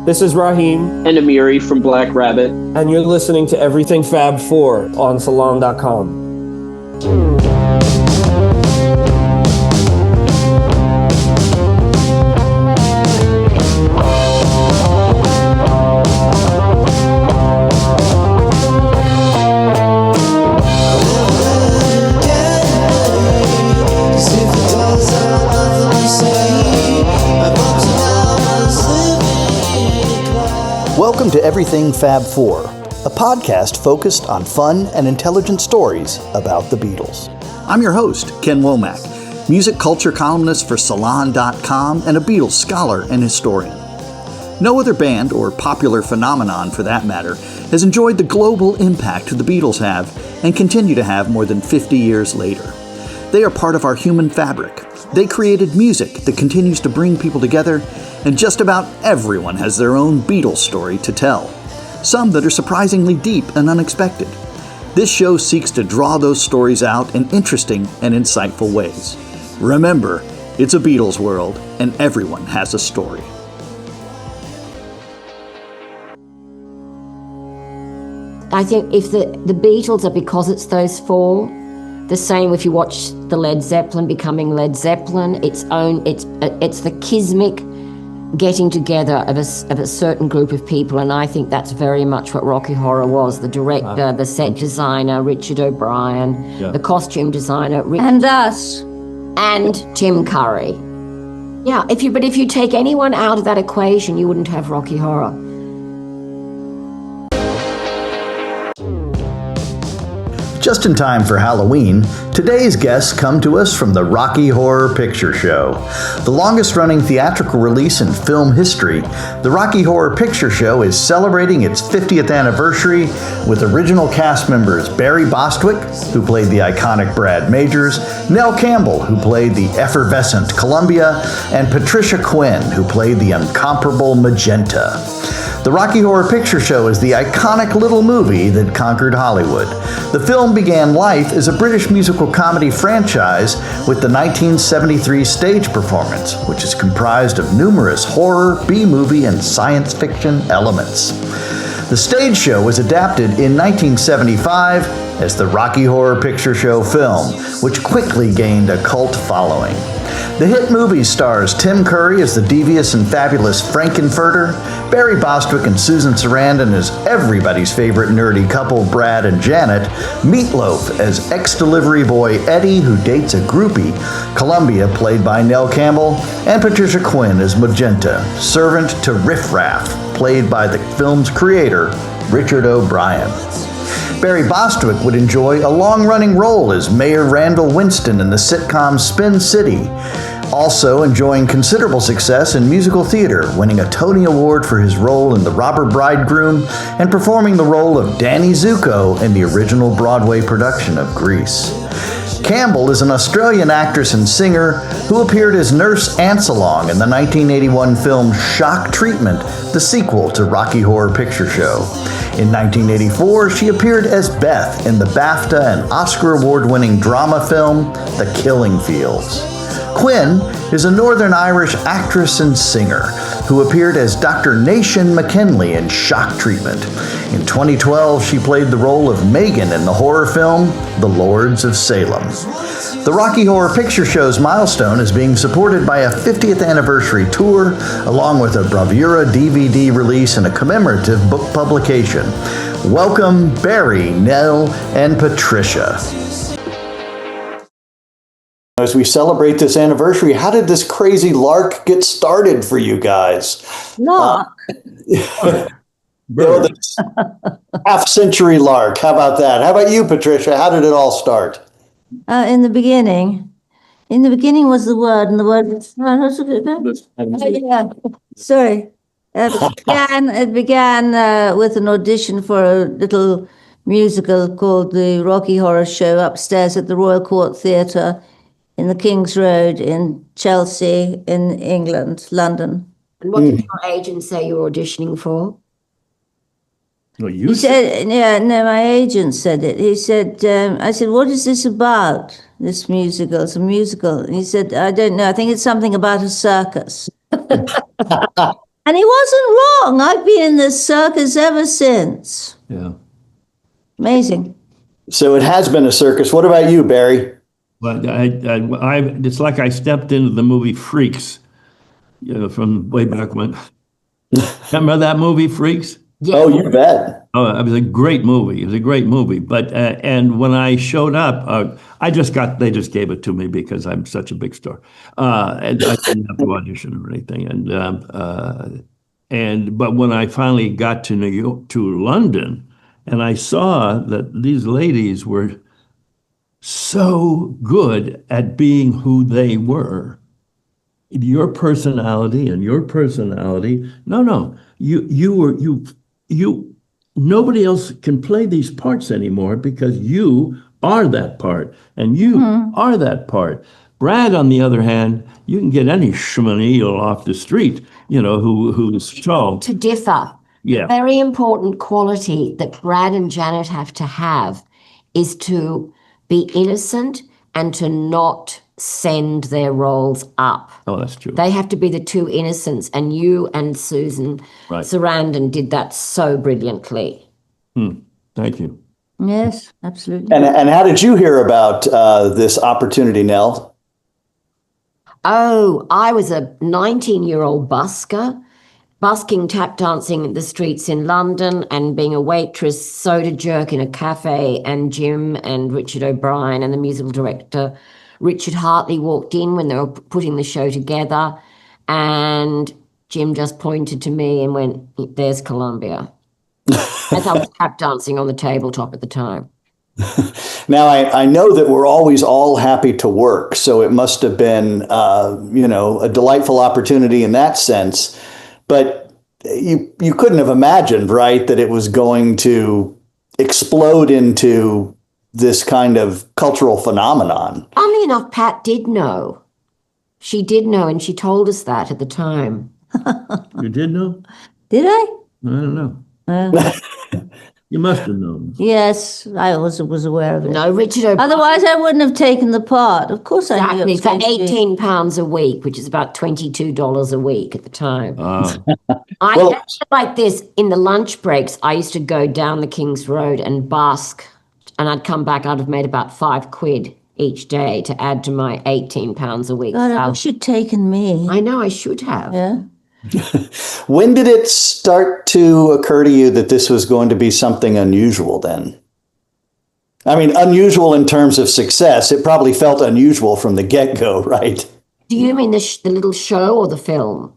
This is Raheem. And Amiri from Black Rabbit. And you're listening to Everything Fab Four on Salon.com. Welcome to Everything Fab Four, a podcast focused on fun and intelligent stories about the Beatles. I'm your host, Ken Womack, music culture columnist for Salon.com and a Beatles scholar and historian. No other band, or popular phenomenon for that matter, has enjoyed the global impact the Beatles have and continue to have more than 50 years later. They are part of our human fabric. They created music that continues to bring people together, and just about everyone has their own Beatles story to tell, some that are surprisingly deep and unexpected. This show seeks to draw those stories out in interesting and insightful ways. Remember, it's a Beatles world, and everyone has a story. I think if the Beatles are because it's those four, the same if you watch the Led Zeppelin becoming Led Zeppelin, it's the kismic getting together of a certain group of people, and I think that's very much what Rocky Horror was. The director, the set designer, Richard O'Brien, the costume designer, and us. And Tim Curry. Yeah, if you take anyone out of that equation, you wouldn't have Rocky Horror. Just in time for Halloween, today's guests come to us from the Rocky Horror Picture Show. The longest-running theatrical release in film history, the Rocky Horror Picture Show is celebrating its 50th anniversary with original cast members Barry Bostwick, who played the iconic Brad Majors, Nell Campbell, who played the effervescent Columbia, and Patricia Quinn, who played the incomparable Magenta. The Rocky Horror Picture Show is the iconic little movie that conquered Hollywood. The film began life as a British musical comedy franchise with the 1973 stage performance, which is comprised of numerous horror, B-movie, and science fiction elements. The stage show was adapted in 1975 as the Rocky Horror Picture Show film, which quickly gained a cult following. The hit movie stars Tim Curry as the devious and fabulous Frankenfurter, Barry Bostwick and Susan Sarandon as everybody's favorite nerdy couple Brad and Janet, Meatloaf as ex-delivery boy Eddie who dates a groupie, Columbia played by Nell Campbell, and Patricia Quinn as Magenta, servant to Riff Raff, played by the film's creator, Richard O'Brien. Barry Bostwick would enjoy a long-running role as Mayor Randall Winston in the sitcom Spin City, also enjoying considerable success in musical theater, winning a Tony Award for his role in The Robber Bridegroom and performing the role of Danny Zuko in the original Broadway production of Grease. Campbell is an Australian actress and singer who appeared as Nurse Ansalong in the 1981 film Shock Treatment, the sequel to Rocky Horror Picture Show. In 1984, she appeared as Beth in the BAFTA and Oscar award-winning drama film The Killing Fields. Quinn is a Northern Irish actress and singer who appeared as Dr. Nation McKinley in Shock Treatment. In 2012, she played the role of Megan in the horror film The Lords of Salem. The Rocky Horror Picture Show's milestone is being supported by a 50th anniversary tour, along with a bravura DVD release and a commemorative book publication. Welcome Barry, Nell, and Patricia. As we celebrate this anniversary, how did this crazy lark get started for you guys? Lark? This half-century lark. How about that? How about you, Patricia? How did it all start? In the beginning. In the beginning was the word, and the word was... Sorry. It began with an audition for a little musical called The Rocky Horror Show upstairs at the Royal Court Theatre in the King's Road in Chelsea, in England, London. And what did your agent say you were auditioning for? Well, He said, my agent said it. He said, I said, what is this about, this musical? It's a musical. And he said, I don't know. I think it's something about a circus. And he wasn't wrong. I've been in the circus ever since. Yeah. Amazing. So it has been a circus. What about you, Barry? But it's like I stepped into the movie Freaks, from way back when. Remember that movie, Freaks? Yeah. Oh, you bet. Oh, it was a great movie. It was a great movie. But and when I showed up, they just gave it to me because I'm such a big star, and I didn't have to audition or anything. But when I finally got to New York, to London, and I saw that these ladies were so good at being who they were. Your personality. No, nobody else can play these parts anymore because you are that part, and you are that part. Brad, on the other hand, you can get any schmaneel off the street, who's tall. To differ. Yeah. Very important quality that Brad and Janet have to have is to be innocent and to not send their roles up. Oh, that's true. They have to be the two innocents, and you and Susan Sarandon did that so brilliantly. Thank you. Yes, absolutely. And how did you hear about this opportunity, Nell? Oh, I was a 19-year-old busking tap dancing in the streets in London and being a waitress, soda jerk in a cafe, and Jim and Richard O'Brien and the musical director Richard Hartley walked in when they were putting the show together, and Jim just pointed to me and went, "There's Columbia." As I was tap dancing on the tabletop at the time. Now, I know that we're always all happy to work, so it must have been, a delightful opportunity in that sense. But you couldn't have imagined, right, that it was going to explode into this kind of cultural phenomenon. Funnily enough, Pat did know. She did know, and she told us that at the time. You did know? Did I? I don't know. You must have known. Yes, I also was aware of it. No, Richard O'Brien. Otherwise, I wouldn't have taken the part. Of course, I knew it was For going to be. £18 a week, which is about $22 a week at the time. Uh, I like this in the lunch breaks. I used to go down the King's Road and busk, and I'd come back. I'd have made about £5 each day to add to my £18 a week. God, I wish you'd taken me. I know I should have. Yeah. When did it start to occur to you that this was going to be something unusual then? I mean, unusual in terms of success. It probably felt unusual from the get-go, right? Do you mean the little show or the film?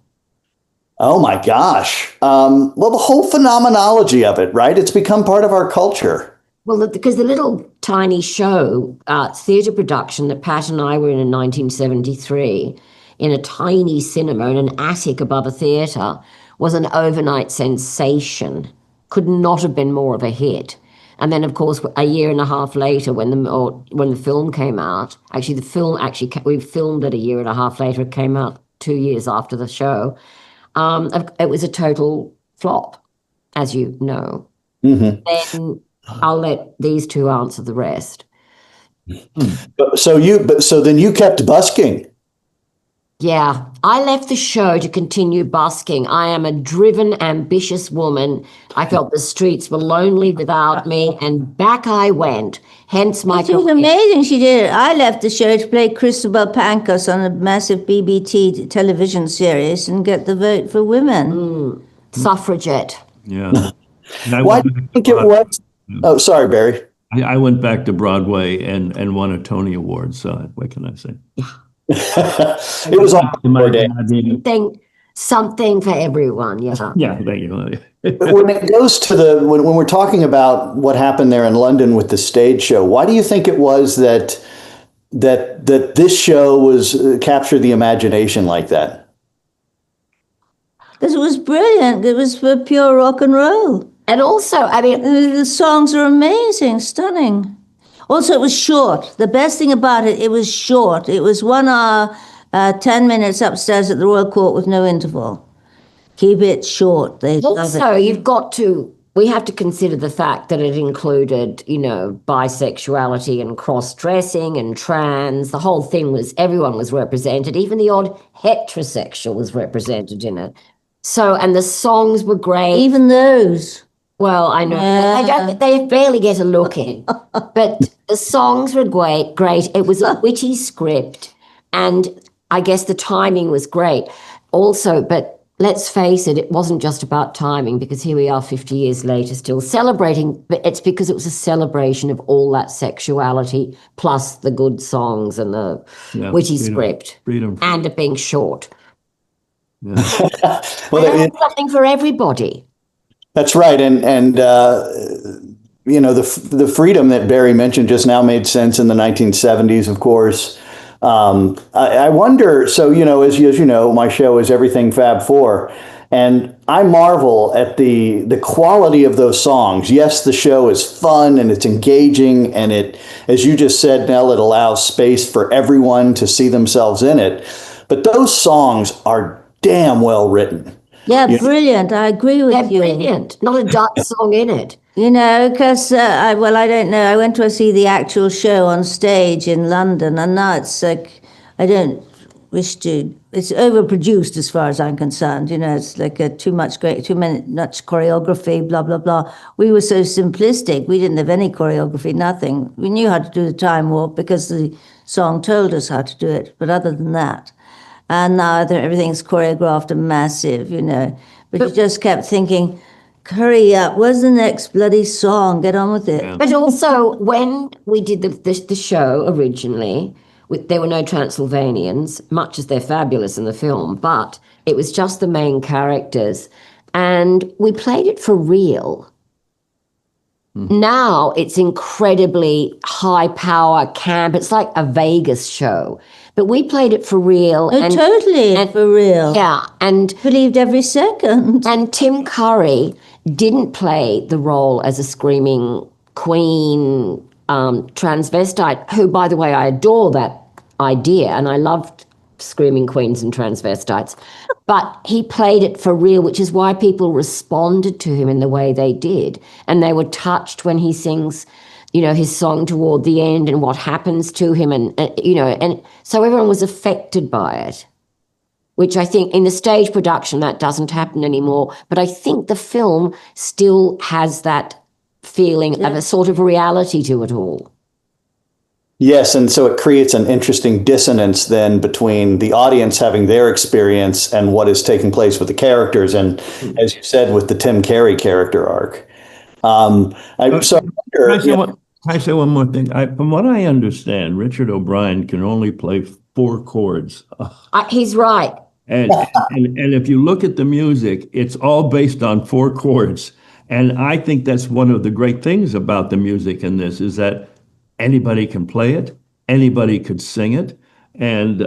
Oh my gosh. Well, the whole phenomenology of it, right? It's become part of our culture. Well, because the little tiny show, theatre production that Pat and I were in 1973, in a tiny cinema in an attic above a theatre, was an overnight sensation. Could not have been more of a hit. And then, of course, a year and a half later, when the film came out, we filmed it a year and a half later. It came out 2 years after the show. It was a total flop, as you know. Mm-hmm. Then I'll let these two answer the rest. So then you kept busking. Yeah, I left the show to continue busking. I am a driven, ambitious woman. I felt the streets were lonely without me, and back I went. Hence my It was amazing she did it. I left the show to play Christabel Pancras on a massive BBT television series and get the vote for women. Suffragette. yeah. Why do you think it was? Oh, sorry, Barry. I went back to Broadway and won a Tony Award. So what can I say? It was on my day. Something for everyone, yeah. Yeah, thank you. But when it goes to when we're talking about what happened there in London with the stage show, why do you think it was that this show was captured the imagination like that? Because it was brilliant. It was for pure rock and roll. And also, I mean, The songs are amazing, stunning. Also, it was short. The best thing about it, it was short. It was 1 hour, 10 minutes upstairs at the Royal Court with no interval. Keep it short. They love also, it. we have to consider the fact that it included, bisexuality and cross-dressing and trans. The whole thing everyone was represented. Even the odd heterosexual was represented in it. So, and the songs were great. Even those. Well, I know they barely get a look in, but the songs were great. It was a witty script, and I guess the timing was great also. But let's face it, it wasn't just about timing, because here we are 50 years later still celebrating, but it's because it was a celebration of all that sexuality plus the good songs and the witty script and it being short. Well, Well, something for everybody. That's right, and the freedom that Barry mentioned just now made sense in the 1970s, of course. I wonder. So as you know, my show is everything Fab Four, and I marvel at the quality of those songs. Yes, the show is fun and it's engaging, and it, as you just said, Nell, it allows space for everyone to see themselves in it. But those songs are damn well written. Yeah, brilliant. I agree with you. Brilliant. Not a duck song in it. Because, I don't know. I went to see the actual show on stage in London, and now it's like, I don't wish to, it's overproduced as far as I'm concerned. It's like too much choreography, blah, blah, blah. We were so simplistic. We didn't have any choreography, nothing. We knew how to do the time warp because the song told us how to do it. But other than that, and now everything's choreographed and massive, But you just kept thinking, hurry up, where's the next bloody song? Get on with it. Yeah. But also, when we did the show originally, there were no Transylvanians, much as they're fabulous in the film, but it was just the main characters. And we played it for real. Now it's incredibly high power camp. It's like a Vegas show. But we played it for real. Oh, totally for real. Yeah. And believed every second. And Tim Curry didn't play the role as a screaming queen transvestite, who, by the way, I adore that idea. And I loved screaming queens and transvestites. But he played it for real, which is why people responded to him in the way they did. And they were touched when he sings, his song toward the end and what happens to him. And so everyone was affected by it, which I think in the stage production, that doesn't happen anymore. But I think the film still has that feeling of a sort of reality to it all. Yes, and so it creates an interesting dissonance then between the audience having their experience and what is taking place with the characters, and as you said, with the Tim Curry character arc. Can I say one more thing? From what I understand, Richard O'Brien can only play 4 chords. He's right. And if you look at the music, it's all based on 4 chords. And I think that's one of the great things about the music in this, is that anybody can play it, anybody could sing it, and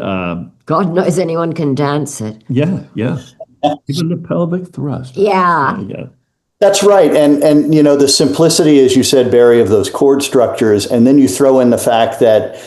God knows anyone can dance it. Yeah. Even the pelvic thrust. Yeah. That's right. And the simplicity, as you said, Barry, of those chord structures, and then you throw in the fact that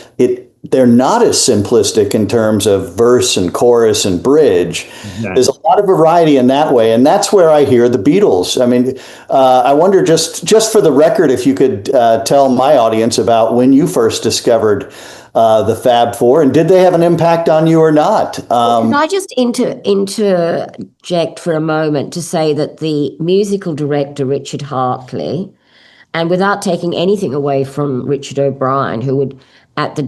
they're not as simplistic in terms of verse and chorus and bridge. Exactly. There's a lot of variety in that way, and that's where I hear the Beatles. I mean, I wonder, just for the record, if you could tell my audience about when you first discovered the Fab Four, and did they have an impact on you or not? Can I just interject for a moment to say that the musical director, Richard Hartley, and without taking anything away from Richard O'Brien, who would at the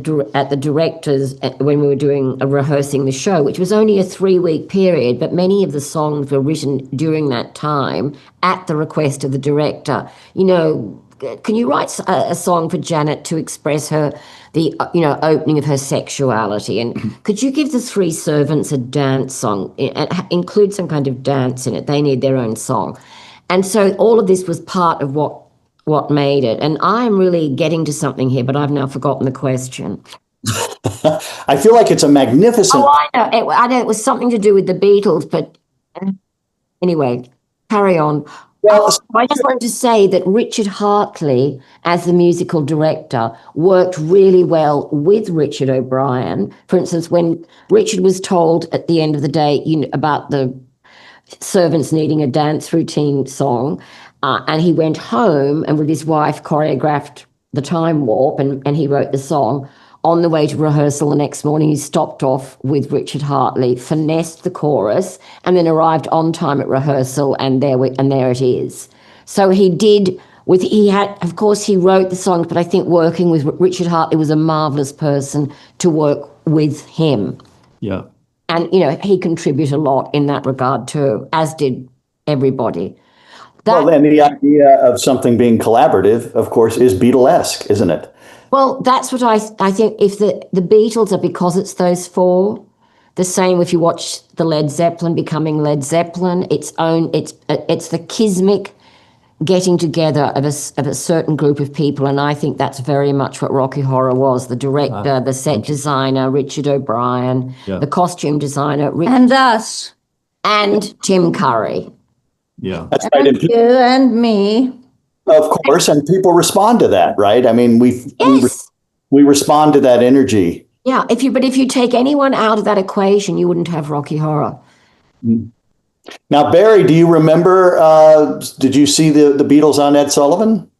directors when we were rehearsing the show, which was only a 3-week period, but many of the songs were written during that time at the request of the director. Can you write a song for Janet to express the opening of her sexuality? And could you give the 3 servants a dance song and include some kind of dance in it? They need their own song. And so all of this was part of what made it. And I'm really getting to something here, but I've now forgotten the question. I feel like it's a magnificent... Oh, I know. I know it was something to do with the Beatles, but anyway, carry on. Well, I just wanted to say that Richard Hartley, as the musical director, worked really well with Richard O'Brien. For instance, when Richard was told at the end of the day about the servants needing a dance routine song, and he went home and with his wife choreographed the time warp and he wrote the song. On the way to rehearsal the next morning, he stopped off with Richard Hartley, finessed the chorus, and then arrived on time at rehearsal, and there it is. So he did. Of course, he wrote the songs, but I think working with Richard Hartley was a marvelous person to work with him. Yeah. And, he contributed a lot in that regard too, as did everybody. Well, and the idea of something being collaborative, of course, is Beatlesque, isn't it? Well, that's what I think. If the Beatles are because it's those four, the same if you watch the Led Zeppelin becoming Led Zeppelin, it's the kismic getting together of a certain group of people, and I think that's very much what Rocky Horror was. The director, the set designer, Richard O'Brien, the costume designer, and us. And Tim Curry. Yeah. That's right. And you and me. Of course, and people respond to that, right? I mean, we respond to that energy. Yeah, if you take anyone out of that equation, you wouldn't have Rocky Horror. Now, Barry, do you remember, did you see the Beatles on Ed Sullivan?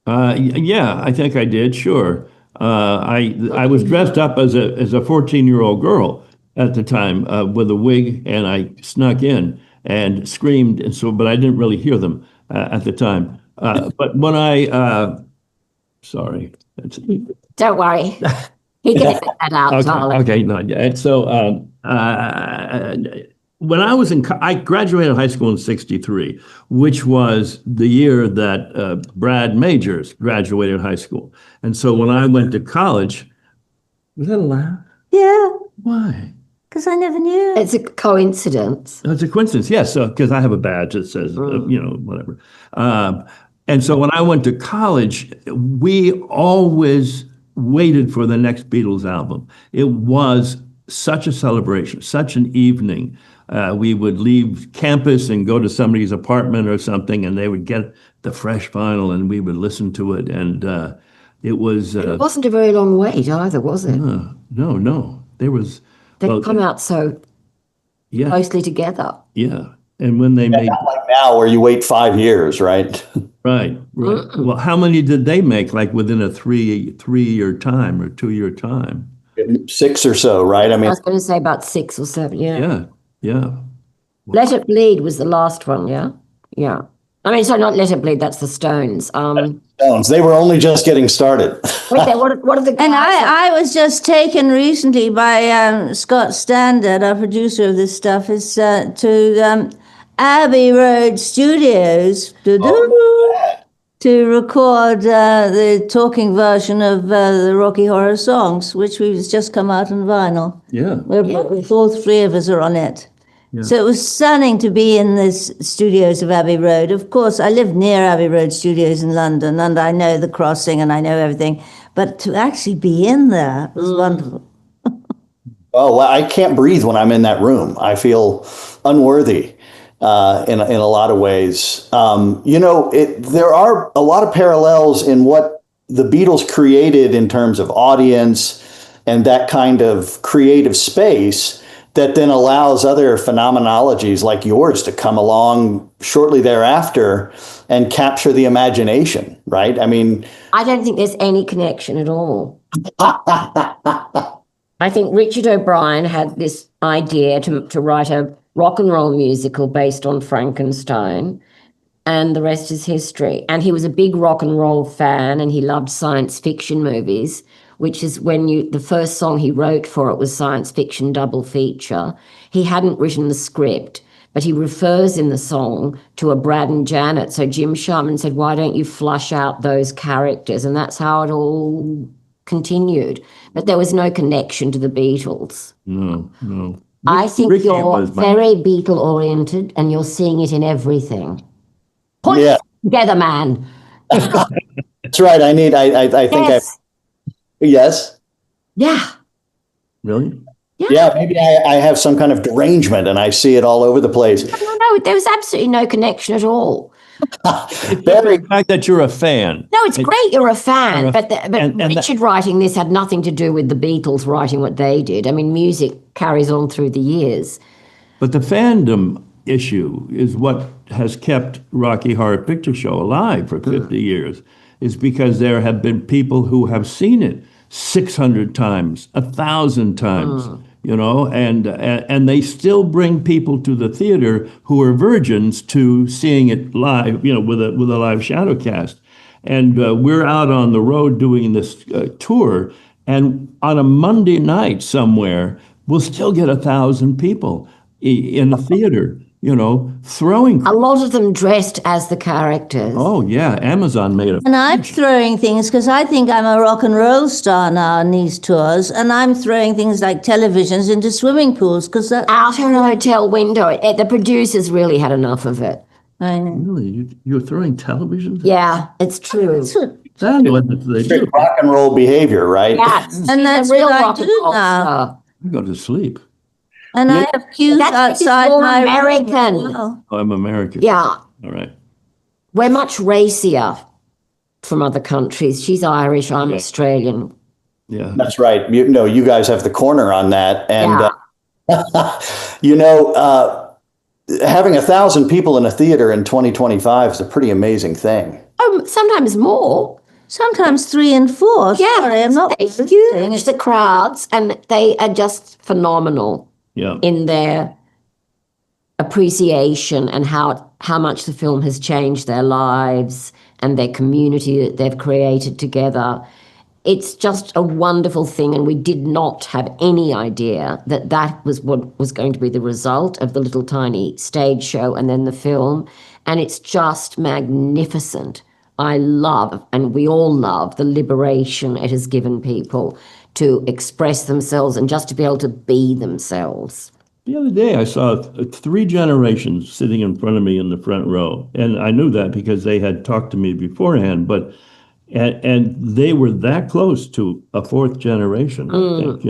Yeah, I think I did, sure. I was dressed up as a 14-year-old girl at the time with a wig, and I snuck in and screamed, but I didn't really hear them at the time. But when sorry. Don't worry. He can edit that out, darling. Okay, no, yeah. So when I graduated high school in '63, which was the year that Brad Majors graduated high school. And so when I went to college, was that a laugh? Yeah. Why? Because I never knew. It's a coincidence. It's a coincidence, yes. So because I have a badge that says, whatever. And so when I went to college, we always waited for the next Beatles album. It was such a celebration, such an evening. We would leave campus and go to somebody's apartment or something, and they would get the fresh vinyl, and we would listen to it. And it was... it wasn't a very long wait either, was it? No. There was... They come out so closely together. Yeah. And when they made... Not like now where you wait 5 years, right? Right. Well, how many did they make, like within a three-year time or 2-year time? 6 or so, right? I mean, I was going to say about 6 or 7, Yeah. Let It Bleed was the last one, yeah? Yeah. I mean, sorry, not Let It Bleed, that's the Stones. Stones, they were only just getting started. Wait there, what are the guys? And I was just taken recently by Scott Standard, our producer of this stuff, to Abbey Road Studios to record the talking version of the Rocky Horror songs, which we've just come out on vinyl. Yeah. All three of us are on it. Yeah. So it was stunning to be in the studios of Abbey Road. Of course, I live near Abbey Road Studios in London, and I know the crossing and I know everything. But to actually be in there was wonderful. Oh, well, I can't breathe when I'm in that room. I feel unworthy in a lot of ways. There are a lot of parallels in what the Beatles created in terms of audience and that kind of creative space that then allows other phenomenologies like yours to come along shortly thereafter and capture the imagination, right? I mean, I don't think there's any connection at all. I think Richard O'Brien had this idea to write a rock and roll musical based on Frankenstein, and the rest is history. And he was a big rock and roll fan, and he loved science fiction movies, which is when the first song he wrote for it was science fiction double feature. He hadn't written the script, but he refers in the song to a Brad and Janet. So Jim Sharman said, why don't you flush out those characters? And that's how it all continued. But there was no connection to the Beatles. No. I think you're very Beatle-oriented, and you're seeing it in everything. Put it together, man. That's right. I think Yes. Yeah. Really? Yeah, maybe I have some kind of derangement and I see it all over the place. No, there was absolutely no connection at all. The fact that you're a fan. No, it's great you're a fan, but Richard writing this had nothing to do with the Beatles writing what they did. I mean, music carries on through the years. But the fandom issue is what has kept Rocky Horror Picture Show alive for 50 years, is because there have been people who have seen it 600 times, 1,000 times, and they still bring people to the theater who are virgins to seeing it live, with a live shadow cast. And we're out on the road doing this tour, and on a Monday night somewhere, we'll still get 1,000 people in the theater, throwing. A lot of them dressed as the characters. Oh, yeah. Amazon made a. And I'm throwing things because I think I'm a rock and roll star now on these tours, and I'm throwing things like televisions into swimming pools because that. Out of a hotel window. The producers really had enough of it. I know. Really? You're throwing televisions? Yeah, it's true. That's what they do. Rock and roll behavior, right? Yes. And that's a real what I rock and do roll now. star. I go to sleep. And I have queues That's outside more my American. room as well. Oh, I'm American. Yeah. All right. We're much racier from other countries. She's Irish, I'm Australian. Yeah. That's right. You guys have the corner on that. And, Yeah. having 1,000 people in a theater in 2025 is a pretty amazing thing. Sometimes more. Sometimes 3 and 4. Yeah. Sorry, I'm not. They're huge, the crowds, and they are just phenomenal Yeah. in their appreciation and how much the film has changed their lives and their community that they've created together. It's just a wonderful thing, and we did not have any idea that that was what was going to be the result of the little tiny stage show and then the film, and it's just magnificent. I love, and we all love, the liberation it has given people to express themselves and just to be able to be themselves. The other day, I saw 3 generations sitting in front of me in the front row, and I knew that because they had talked to me beforehand. But and they were that close to a 4th generation, I think,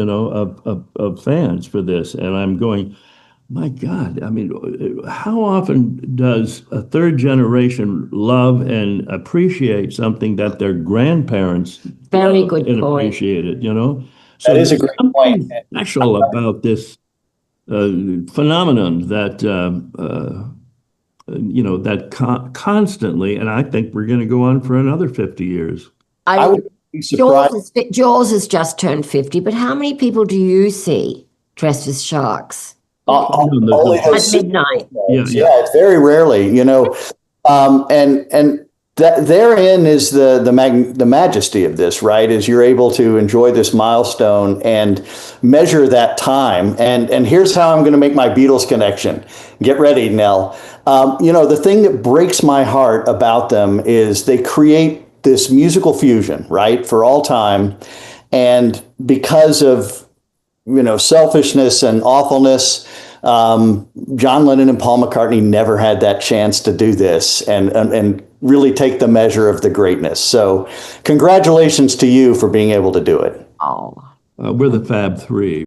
of fans for this. And I'm going, my God! I mean, how often does a 3rd generation love and appreciate something that their grandparents Very good and point. appreciated? So That is a great point. special about this phenomenon that that constantly, and I think we're going to go on for another 50 years. I would be surprised. Jaws has just turned 50, but how many people do you see dressed as sharks Only at those midnight? Yeah. it's very rarely, and that therein is the majesty of this, right? Is you're able to enjoy this milestone and measure that time. And here's how I'm going to make my Beatles connection. Get ready, Nell. The thing that breaks my heart about them is they create this musical fusion, right, for all time, and because of selfishness and awfulness, John Lennon and Paul McCartney never had that chance to do this and really take the measure of the greatness. So congratulations to you for being able to do it. We're the Fab Three.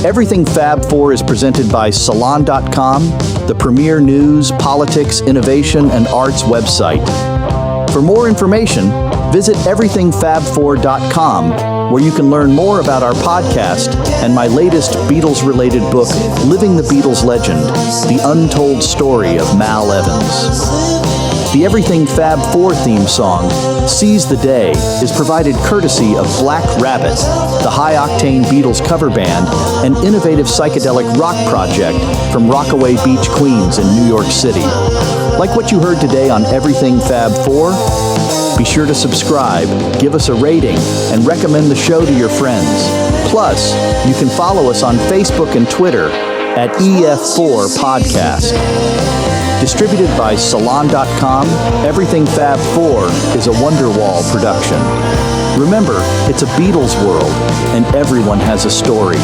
Everything Fab Four is presented by Salon.com, the premier news, politics, innovation, and arts website. For more information, visit everythingfab4.com, where you can learn more about our podcast and my latest Beatles-related book, Living the Beatles Legend, The Untold Story of Mal Evans. The Everything Fab Four theme song, Seize the Day, is provided courtesy of Black Rabbit, the high-octane Beatles cover band, an innovative psychedelic rock project from Rockaway Beach, Queens in New York City. Like what you heard today on Everything Fab Four? Be sure to subscribe, give us a rating, and recommend the show to your friends. Plus, you can follow us on Facebook and Twitter at EF4 Podcast. Distributed by Salon.com, Everything Fab 4 is a Wonderwall production. Remember, it's a Beatles world, and everyone has a story.